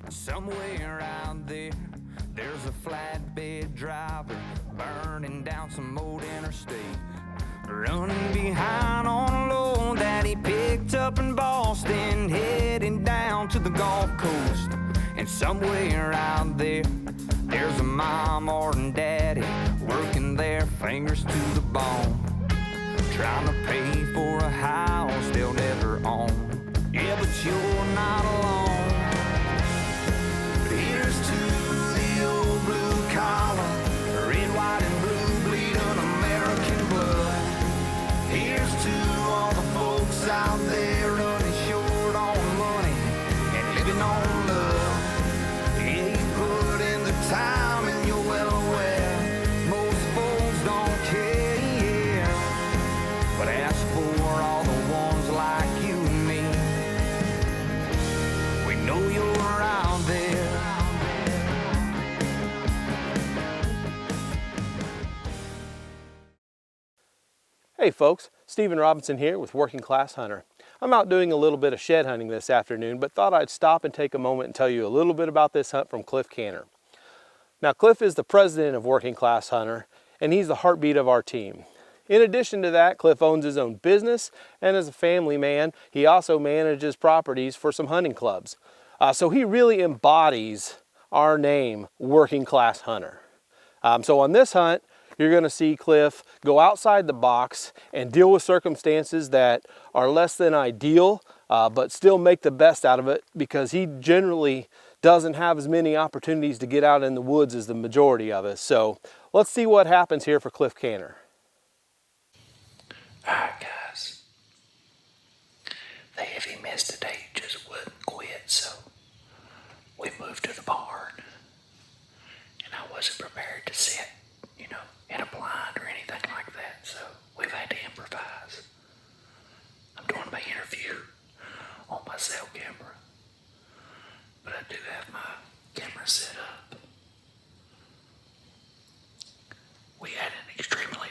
Somewhere out there, there's a flatbed driver burning down some old interstate, running behind on a load that he picked up in Boston, heading down to the Gulf Coast. And somewhere out there, there's a mom or a daddy working their fingers to the bone, trying to pay for a house they'll never own. Yeah, but you're not alone. But here's to the old blue collar, red, white, and blue, bleeding American blood. Here's to all the folks out there running short on money and living on love. Yeah, you put in the time and you're well aware most folks don't care, but ask for all the ones like you and me. We know you're out there. Hey folks, Stephen Robinson here with Working Class Hunter. I'm out doing a little bit of shed hunting this afternoon, but thought I'd stop and take a moment and tell you a little bit about this hunt from Cliff Canter. Now Cliff is the president of Working Class Hunter, and he's the heartbeat of our team. In addition to that, Cliff owns his own business, and as a family man, he also manages properties for some hunting clubs. So he really embodies our name, Working Class Hunter. So on this hunt, you're going to see Cliff go outside the box and deal with circumstances that are less than ideal, but still make the best out of it, because he generally doesn't have as many opportunities to get out in the woods as the majority of us. So let's see what happens here for Cliff Canter. Alright guys, the heavy mist today just wouldn't quit, so we moved to the barn, and I wasn't prepared to sit, in a blind or anything like that, so we've had to improvise. I'm doing my interview on my cell camera, but I do have my camera set up. We had an extremely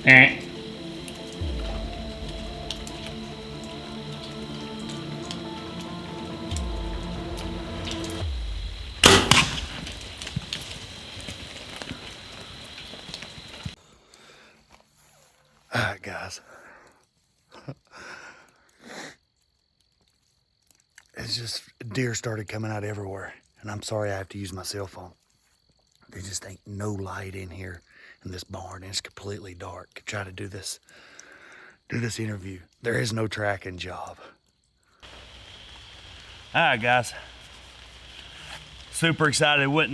Alright guys, it's just deer started coming out everywhere, and I'm sorry I have to use my cell phone. There just ain't no light in here in this barn, and it's completely dark. Try to do this interview. There is no tracking job. Alright guys, super excited. It wasn't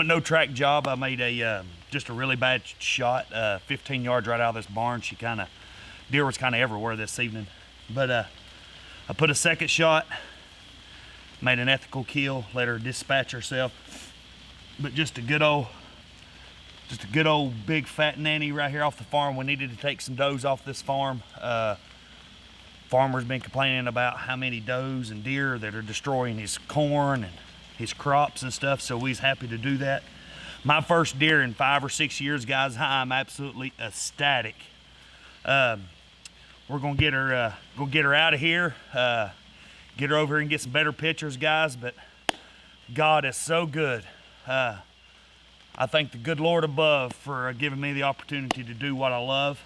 no track job. I made a just a really bad shot, 15 yards right out of this barn. Deer was kind of everywhere this evening, but I put a second shot, made an ethical kill, let her dispatch herself. But just a good old big fat nanny right here off the farm. We needed to take some does off this farm. Farmer's been complaining about how many does and deer that are destroying his corn and his crops and stuff, so we's happy to do that. My first deer in 5 or 6 years, guys. I'm absolutely ecstatic. We're gonna get her out of here, get her over here and get some better pictures, guys. But God is so good. I thank the good Lord above for giving me the opportunity to do what I love.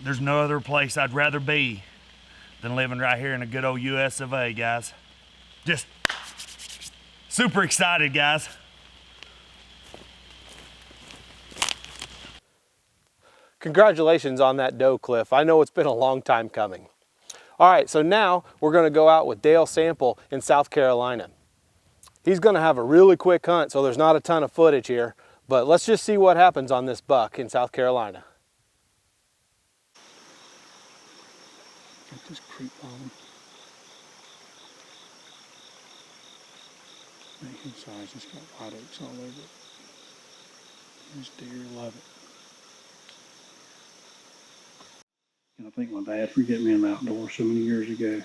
There's no other place I'd rather be than living right here in the good old US of A, guys. Just super excited, guys. Congratulations on that doe, Cliff. I know it's been a long time coming. All right, so now we're gonna go out with Dale Sample in South Carolina. He's gonna have a really quick hunt, so there's not a ton of footage here, but let's just see what happens on this buck in South Carolina. Got this creep on. Making size, it's got white oaks all over it. This deer love it. And I think my dad forget me in the outdoors so many years ago.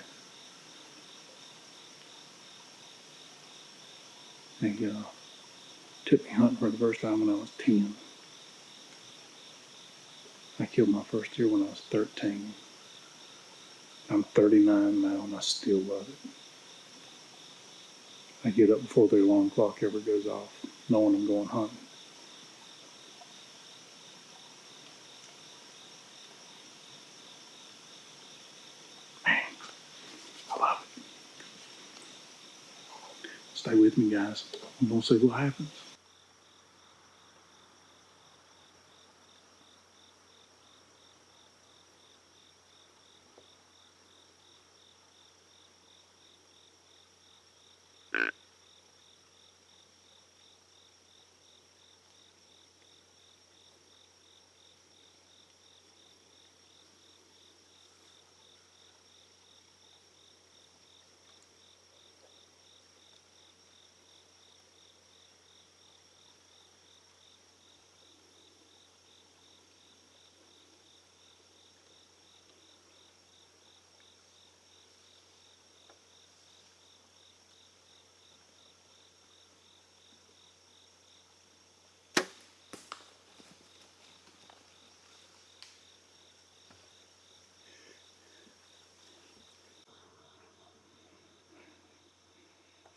He took me hunting for the first time when I was 10. I killed my first deer when I was 13. I'm 39 now and I still love it. I get up before the alarm clock ever goes off, knowing I'm going hunting. Man, I love it. Stay with me, guys. I'm gonna see what happens.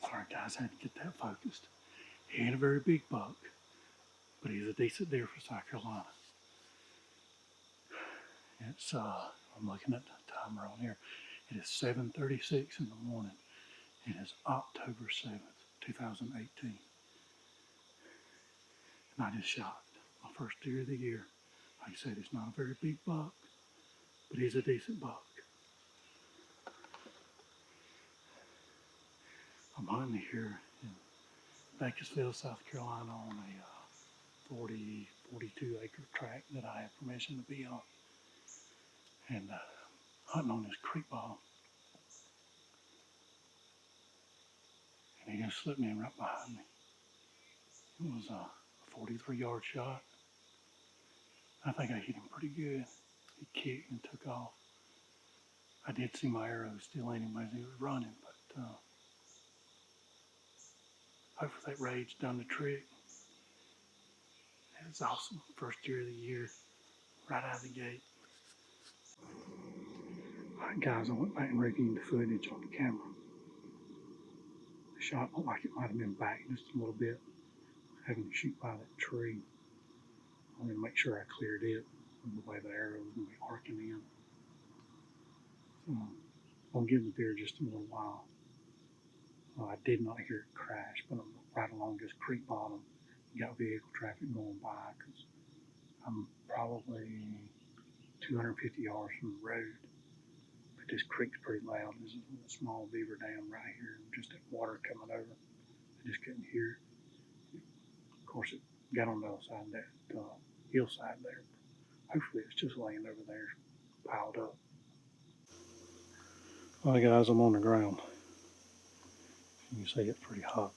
Sorry guys, I had to get that focused. He ain't a very big buck, but he's a decent deer for South Carolina. It's I'm looking at the timer on here. It is 7:36 in the morning. It is October 7th, 2018. And I just shot my first deer of the year. Like I said, it's not a very big buck, but he's a decent buck. I'm hunting here in Bakersfield, South Carolina on a 42 acre tract that I have permission to be on. And hunting on this creek ball. And he just slipped me right behind me. It was a 43-yard shot. I think I hit him pretty good. He kicked and took off. I did see my arrow still in him as he was running, but hopefully that rage done the trick. It's awesome. First deer of the year, right out of the gate. All right, guys, I went back and reviewed the footage on the camera. The shot looked like it might have been back just a little bit. Having to shoot by that tree. I wanted to make sure I cleared it with the way the arrow was going to be arcing in. So I'll give the deer just a little while. I did not hear it crash, but I'm right along this creek bottom. You got vehicle traffic going by because I'm probably 250 yards from the road. But this creek's pretty loud. There's a little small beaver dam right here, and just that water coming over. I just couldn't hear it. Of course, it got on the other side of that hillside there. Hopefully, it's just laying over there, piled up. All right, guys, I'm on the ground. You can see it's pretty hot.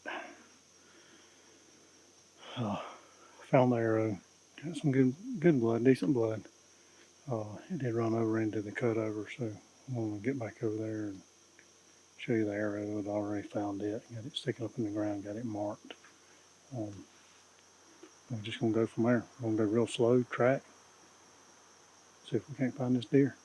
Found the arrow. Got some good blood, decent blood. It did run over into the cutover, so I'm going to get back over there and show you the arrow. I'd already found it. Got it sticking up in the ground, got it marked. I'm just going to go from there. I'm going to go real slow, track, see if we can't find this deer.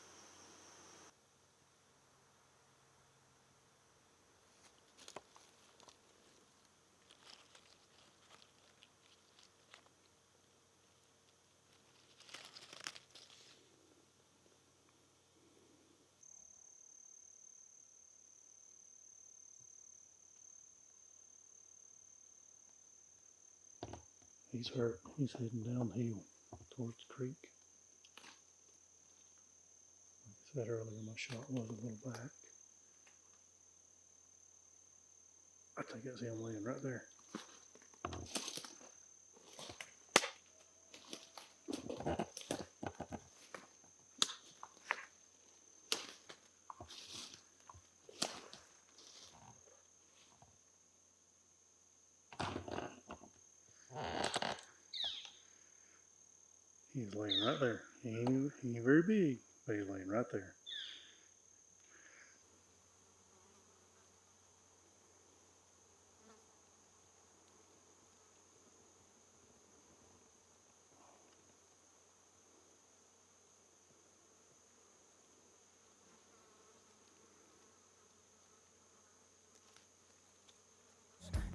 He's hurt. He's heading downhill towards the creek. Like I said earlier, my shot was a little back. I think that's him laying right there. He's laying right there. He ain't very big, but he's laying right there.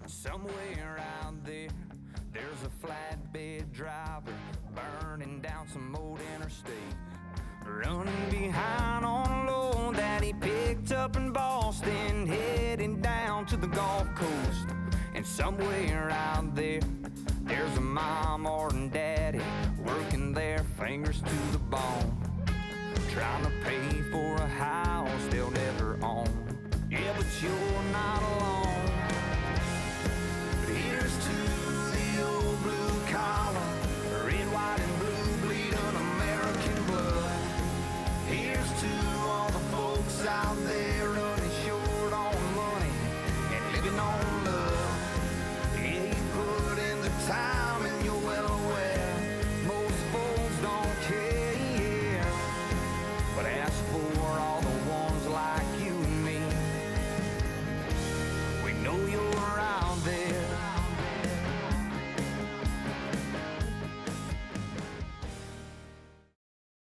Somewhere out there, there's a flatbed driver burning down some old interstate, running behind on a load that he picked up in Boston, heading down to the Gulf Coast. And somewhere out there,